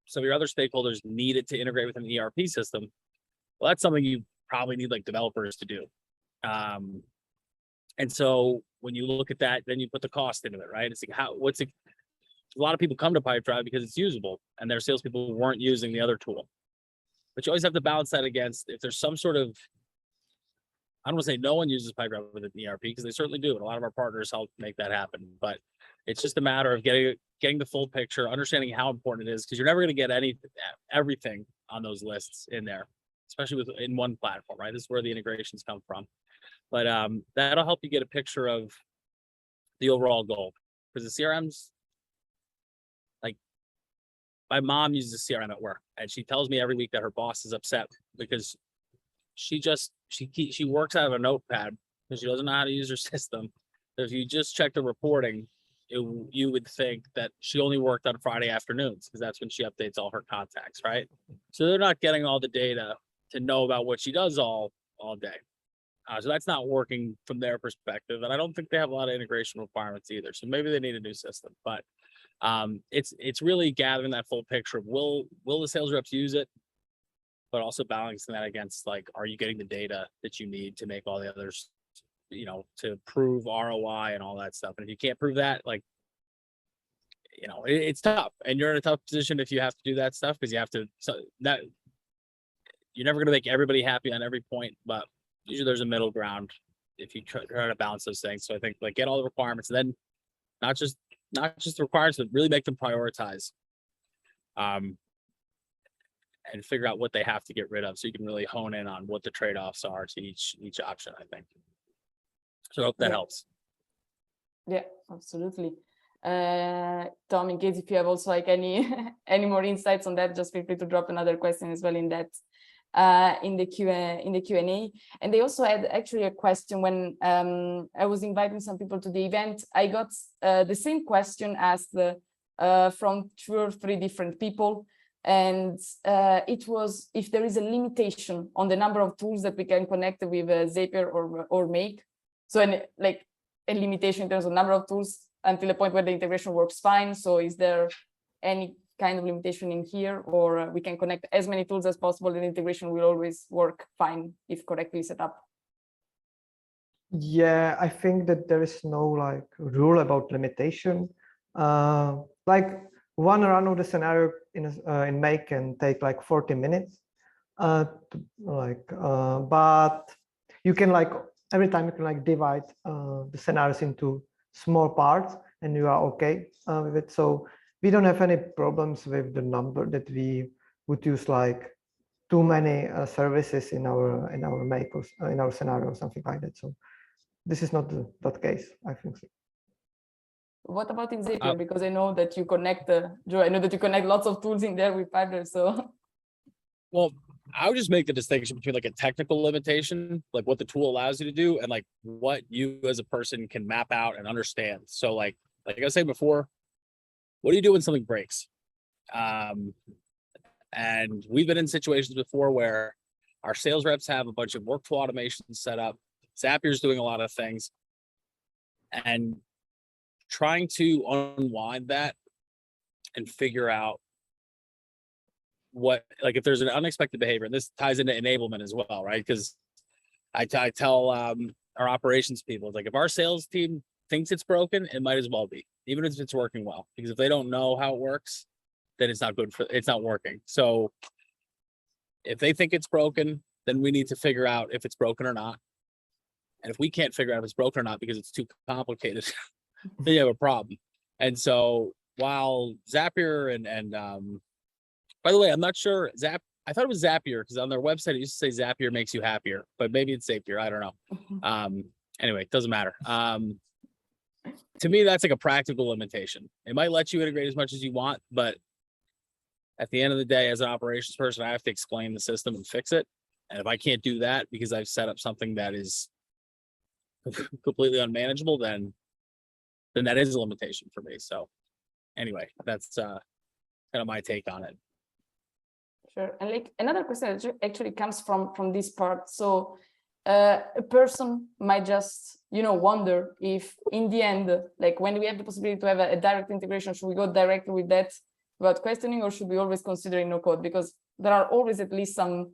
some of your other stakeholders need it to integrate with an ERP system, well, that's something you probably need like developers to do. And so when you look at that, then you put the cost into it, right? It's like a lot of people come to Pipedrive because it's usable, and their salespeople weren't using the other tool. But you always have to balance that against if there's some sort of, I don't want to say no one uses Pipedrive with an ERP, because they certainly do, and a lot of our partners help make that happen. But it's just a matter of getting the full picture, understanding how important it is, because you're never going to get everything on those lists in there, especially in one platform, right? This is where the integrations come from. But that'll help you get a picture of the overall goal, because the CRMs, like my mom uses a CRM at work, and she tells me every week that her boss is upset because she works out of a notepad because she doesn't know how to use her system. If you just check the reporting, you would think that she only worked on Friday afternoons, because that's when she updates all her contacts, right? So they're not getting all the data to know about what she does all day. So that's not working from their perspective, and I don't think they have a lot of integration requirements either. So maybe they need a new system. But it's really gathering that full picture of will the sales reps use it, but also balancing that against, like, are you getting the data that you need to make all the others, to prove ROI and all that stuff. And if you can't prove that, like, it's tough, and you're in a tough position if you have to do that stuff, because you have to. So that you're never going to make everybody happy on every point, but usually there's a middle ground if you try to balance those things. So I think, like, get all the requirements, and then not just the requirements, but really make them prioritize, and figure out what they have to get rid of, so you can really hone in on what the trade-offs are to each option, I think. So I hope that helps. Yeah, absolutely. Tom, in case if you have also like any any more insights on that, just feel free to drop another question as well in that in the Q&A. And they also had actually a question when I was inviting some people to the event. I got the same question asked from 2 or 3 different people, and it was if there is a limitation on the number of tools that we can connect with Zapier or Make. So like a limitation in terms of number of tools until the point where the integration works fine. So is there any kind of limitation in here, or we can connect as many tools as possible and integration will always work fine if correctly set up? Yeah, I think that there is no like rule about limitation. Like one run of the scenario in Make can take like 40 minutes. But you can like every time you can like divide the scenarios into small parts, and you are okay with it. So we don't have any problems with the number that we would use like too many services in our Make or in our scenario or something like that. So this is not that case, I think so. What about in Zapier? Because I know that you connect, Joe, I know that you connect lots of tools in there with Pipedrive, so. Well, I would just make the distinction between like a technical limitation, like what the tool allows you to do, and like what you as a person can map out and understand. So like I was saying before, what do you do when something breaks? And we've been in situations before where our sales reps have a bunch of workflow automations set up. Zapier's doing a lot of things, and trying to unwind that and figure out what, like if there's an unexpected behavior, and this ties into enablement as well, right? Because I tell our operations people, like if our sales team thinks it's broken, it might as well be, even if it's working well, because if they don't know how it works, then it's not good for, it's not working. So if they think it's broken, then we need to figure out if it's broken or not. And if we can't figure out if it's broken or not because it's too complicated, then you have a problem. And so while Zapier and by the way, I'm not sure, I thought it was Zapier because on their website it used to say Zapier makes you happier, but maybe it's Zapier, I don't know. Anyway, it doesn't matter. To me, that's like a practical limitation. It might let you integrate as much as you want, but at the end of the day, as an operations person, I have to explain the system and fix it. And if I can't do that because I've set up something that is completely unmanageable, then that is a limitation for me. So anyway, that's kind of my take on it. Sure. And like another question that actually comes from this part. So a person might just, wonder if in the end, like when we have the possibility to have a direct integration, should we go directly with that without questioning, or should we always consider no code? Because there are always at least some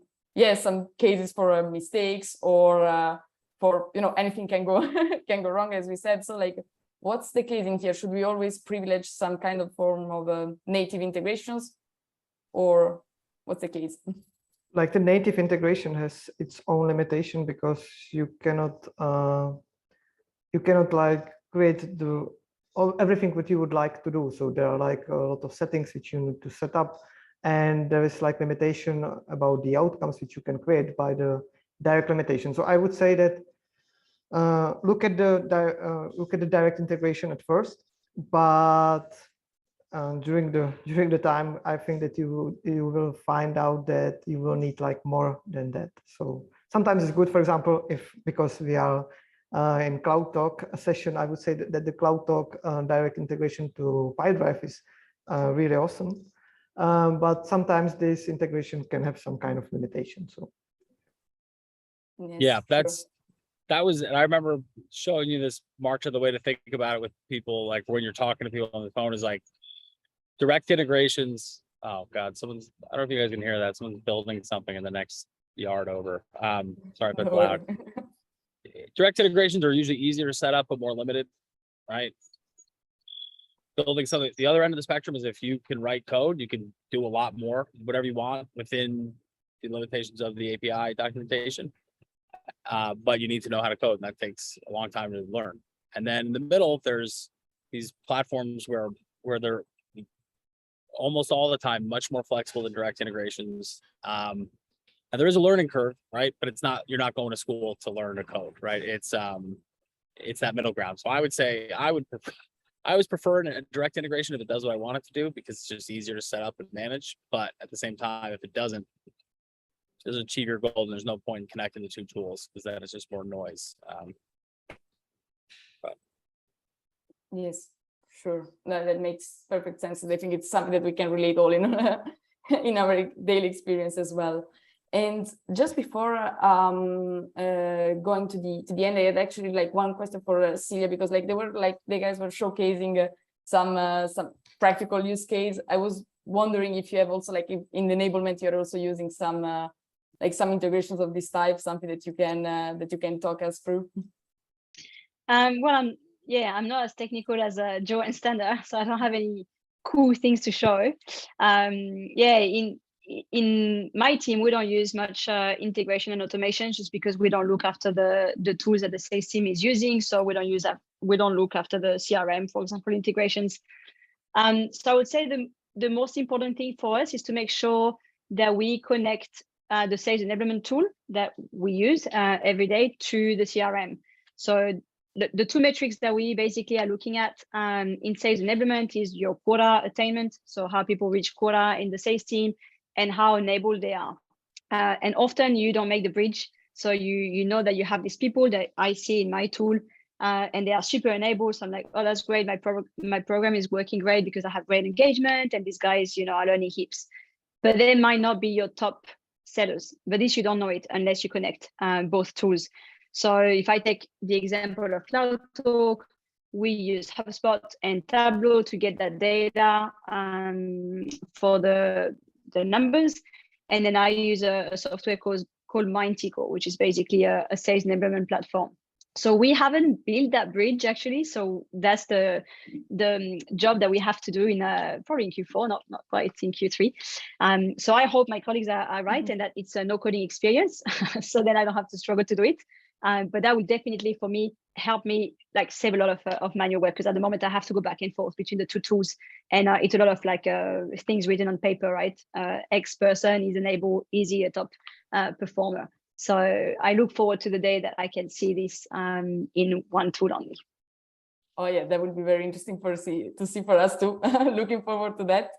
cases for mistakes or for, anything can go wrong, as we said. So like, what's the case in here? Should we always privilege some kind of form of native integrations, or what's the case? Like the native integration has its own limitation because you cannot like create everything what you would like to do. So there are like a lot of settings which you need to set up, and there is like limitation about the outcomes which you can create by the direct limitation. So I would say that look at the direct integration at first, but during the time, I think that you will find out that you will need like more than that. So sometimes it's good, for example, because we are in Cloud Talk session, I would say that the Cloud Talk direct integration to Pipedrive is really awesome. But sometimes this integration can have some kind of limitation. So yeah, and I remember showing you this, Marcia, the way to think about it with people, like when you're talking to people on the phone, is like direct integrations. Oh God, I don't know if you guys can hear that. Someone's building something in the next yard over. Sorry if it's loud. Direct integrations are usually easier to set up, but more limited, right? Building something, the other end of the spectrum is if you can write code, you can do a lot more, whatever you want within the limitations of the API documentation. But you need to know how to code, and that takes a long time to learn. And then in the middle, there's these platforms where they're almost all the time much more flexible than direct integrations. And there is a learning curve, right? But you're not going to school to learn a code, right? It's that middle ground. So I would say I always prefer a direct integration if it does what I want it to do, because it's just easier to set up and manage. But at the same time, if it doesn't achieve your goal, then there's no point in connecting the two tools, because then it's just more noise. Yes, sure. No, that makes perfect sense. And I think it's something that we can relate all in in our daily experience as well. And just before going to the end, I had actually like one question for Celia, because like the guys were showcasing some practical use case. I was wondering if you have also like in enablement you're also using some like some integrations of this type, something that you can talk us through. Well, I'm not as technical as Joe and Stander, so I don't have any cool things to show. In my team, we don't use much integration and automation, just because we don't look after the tools that the sales team is using. So we don't use that. We don't look after the CRM, for example, integrations. So I would say the most important thing for us is to make sure that we connect the sales enablement tool that we use every day to the CRM. So the two metrics that we basically are looking at in sales enablement is your quota attainment, so how people reach quota in the sales team, and how enabled they are. And often you don't make the bridge. So you know that you have these people that I see in my tool, and they are super enabled. So I'm like, oh, that's great. My program is working great because I have great engagement, and these guys, are learning heaps. But they might not be your top sellers. But this, you don't know it unless you connect both tools. So if I take the example of CloudTalk, we use HubSpot and Tableau to get that data for the numbers. And then I use a software called MindTico, which is basically a sales enablement platform. So we haven't built that bridge actually. So that's the job that we have to do in probably in Q4, not quite in Q3. So I hope my colleagues are right, and that it's a no coding experience. So then I don't have to struggle to do it. But that would definitely, for me, help me like save a lot of manual work, because at the moment I have to go back and forth between the two tools, and it's a lot of like things written on paper, right? X person is he a top performer? So I look forward to the day that I can see this in one tool only. Oh yeah, that would be very interesting to see for us too. Looking forward to that.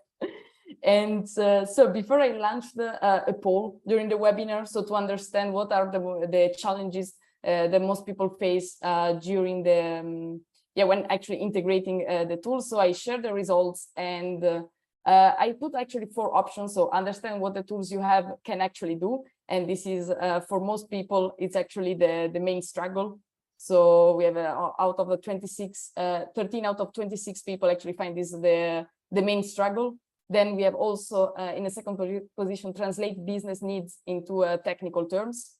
And so before I launched a poll during the webinar, so to understand what are the challenges that most people face during the when actually integrating the tools. So I shared the results, and I put actually 4 options. So understand what the tools you have can actually do, and this is for most people it's actually the main struggle. So we have out of the 26, 13 out of 26 people actually find this the main struggle. Then we have also in a second position, translate business needs into technical terms.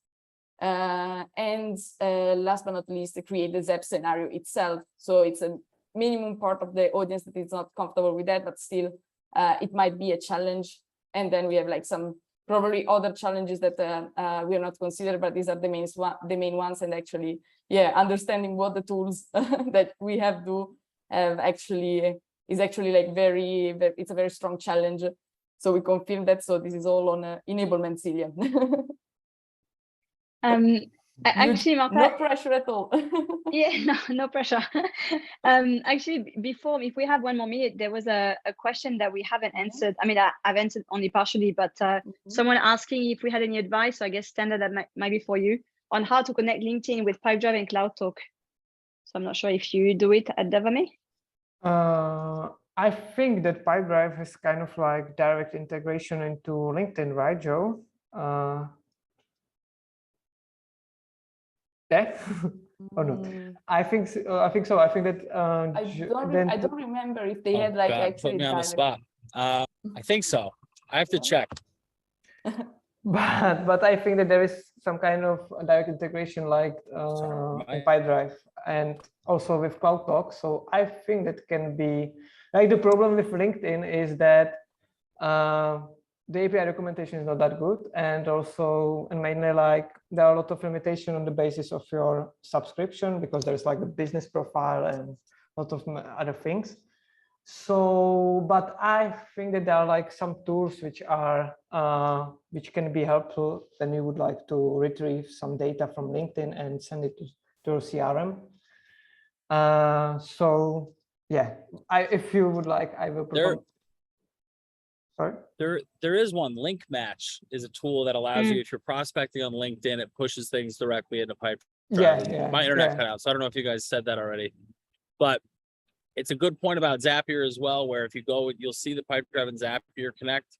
And last but not least, create the ZEP scenario itself. So it's a minimum part of the audience that is not comfortable with that, but still it might be a challenge. And then we have like some probably other challenges that we are not considered, but these are the main ones. And actually, understanding what the tools that we have do actually is actually like it's a very strong challenge. So we confirm that. So this is all on enablement, Celia. Actually, Marta, no pressure at all. no pressure. Actually, before, if we have 1 more minute, there was a question that we haven't answered. I mean, I've answered only partially, but someone asking if we had any advice. So I guess Standard, that might be for you, on how to connect LinkedIn with Pipedrive and CloudTalk. So I'm not sure if you do it at Devame. I think that Pipedrive has kind of like direct integration into LinkedIn, right, Joe? Yeah. Oh no, I think so. I think that I don't remember if they had like actually put me on the spot. I think so. I have to check. But I think that there is some kind of direct integration like in Pipedrive and also with CloudTalk. So I think that can be like, the problem with LinkedIn is that the API documentation is not that good, and also, and mainly like there are a lot of limitations on the basis of your subscription, because there's like a business profile and a lot of other things. So, but I think that there are like some tools which are which can be helpful when you would like to retrieve some data from LinkedIn and send it to your CRM. So yeah, if you would like, I will perform. Sorry. There is one. Link Match is a tool that allows you, if you're prospecting on LinkedIn, it pushes things directly into Pipedrive. Yeah, My internet cut out, so I don't know if you guys said that already, but it's a good point about Zapier as well, where if you go, you'll see the Pipedrive and Zapier connect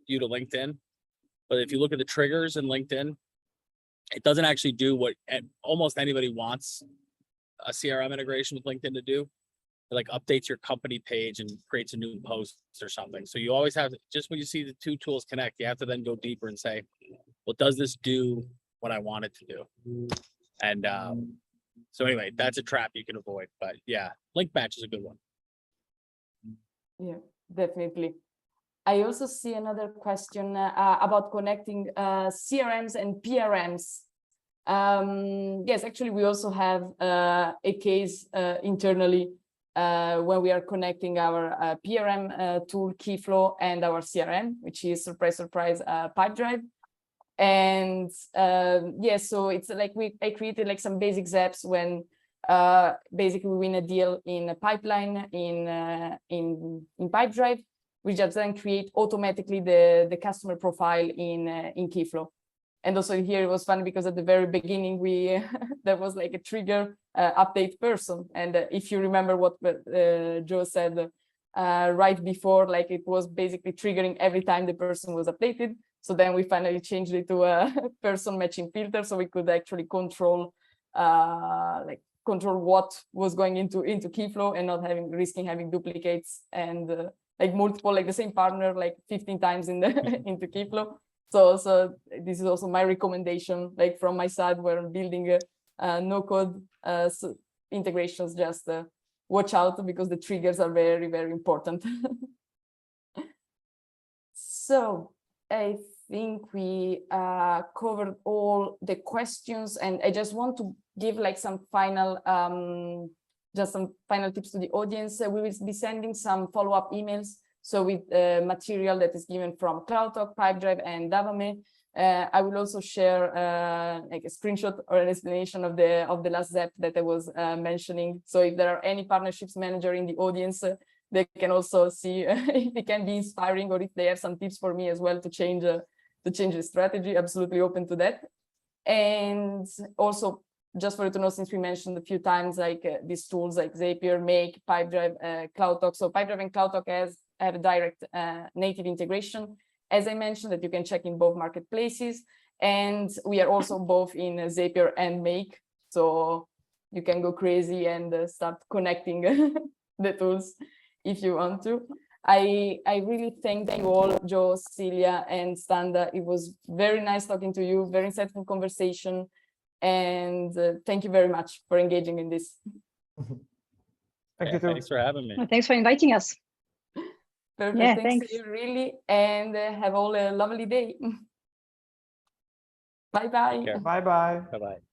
you to LinkedIn. But if you look at the triggers in LinkedIn, it doesn't actually do what almost anybody wants a CRM integration with LinkedIn to do. It like updates your company page and creates a new post or something. So you always have, just when you see the two tools connect, you have to then go deeper and say, well, does this do what I want it to do? And so anyway, that's a trap you can avoid. But yeah, Link Match is a good one. Yeah, definitely. I also see another question about connecting CRMs and PRMs. Yes, actually, we also have a case internally when we are connecting our PRM tool Keyflow and our CRM, which is surprise, Pipedrive. And yeah, so it's like I created like some basic apps when basically we win a deal in a pipeline in Pipedrive. We just then create automatically the customer profile in Keyflow. And also here it was funny because at the very beginning there was like a trigger update person. And if you remember what Joe said right before, like it was basically triggering every time the person was updated. So then we finally changed it to a person matching filter, so we could actually control what was going into Keyflow and not risking having duplicates and like multiple, like the same partner, like 15 times in the into Keyflow. So this is also my recommendation, like from my side, where I'm building no code integrations. Just watch out because the triggers are very, very important. So I think we covered all the questions, and I just want to give like some final tips to the audience. We will be sending some follow-up emails. So with material that is given from CloudTalk, Pipedrive, and Enablement. I will also share like a screenshot or an explanation of the last step that I was mentioning. So if there are any partnerships manager in the audience, they can also see if it can be inspiring, or if they have some tips for me as well to change the strategy. Absolutely open to that. And also, just for you to know, since we mentioned a few times, like these tools like Zapier, Make, Pipedrive, CloudTalk. So Pipedrive and CloudTalk have a direct native integration, as I mentioned, that you can check in both marketplaces. And we are also both in Zapier and Make. So you can go crazy and start connecting the tools if you want to. I really thank you all, Joe, Celia, and Standa. It was very nice talking to you, very insightful conversation. And thank you very much for engaging in this. Thank you too. Thanks for having me. Well, thanks for inviting us. Perfect. Yeah, thanks to you, really. And have all a lovely day. Bye-bye. Bye-bye. Bye-bye.